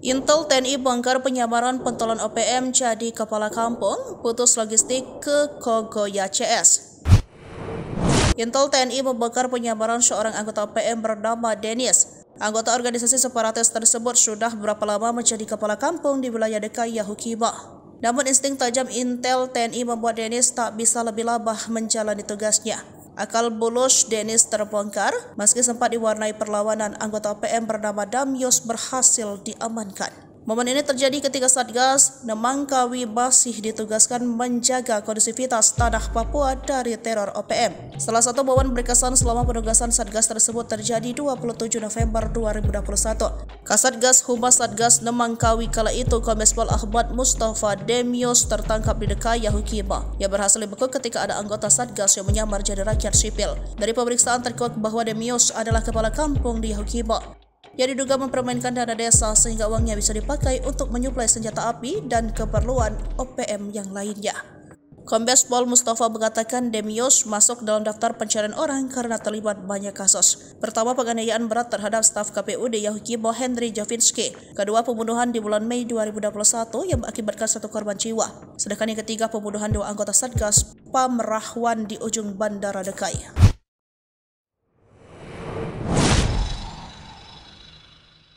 Intel TNI bongkar penyamaran pentolan OPM jadi kepala kampung, putus logistik ke Kogoya CS. Intel TNI membongkar penyamaran seorang anggota OPM bernama Dennis. Anggota organisasi separatis tersebut sudah berapa lama menjadi kepala kampung di wilayah Dekai Yahukiba. Namun insting tajam Intel TNI membuat Dennis tak bisa lebih labah menjalani tugasnya. Akal bulus Dennis terbongkar, meski sempat diwarnai perlawanan, anggota OPM bernama Damyos berhasil diamankan. Momen ini terjadi ketika Satgas Nemangkawi masih ditugaskan menjaga kondusivitas tanah Papua dari teror OPM. Salah satu momen berkesan selama penugasan Satgas tersebut terjadi 27 November 2021. Kasatgas Humas Satgas Nemangkawi kala itu Kombes Pol Ahmad Mustafa Damyos tertangkap di Dekai Yahukiba. Ia berhasil dibekuk ketika ada anggota Satgas yang menyamar jadi rakyat sipil. Dari pemeriksaan terkuak bahwa Damyos adalah kepala kampung di Yahukiba yang diduga mempermainkan dana desa sehingga uangnya bisa dipakai untuk menyuplai senjata api dan keperluan OPM yang lainnya. Kombes Pol Mustafa mengatakan Damyos masuk dalam daftar pencarian orang karena terlibat banyak kasus. Pertama, penganiayaan berat terhadap staf KPUD Yahukiba Henry Javinski. Kedua, pembunuhan di bulan Mei 2021 yang mengakibatkan 1 korban jiwa. Sedangkan yang ketiga, pembunuhan 2 anggota Satgas Pamrahwan di ujung Bandara Dekai.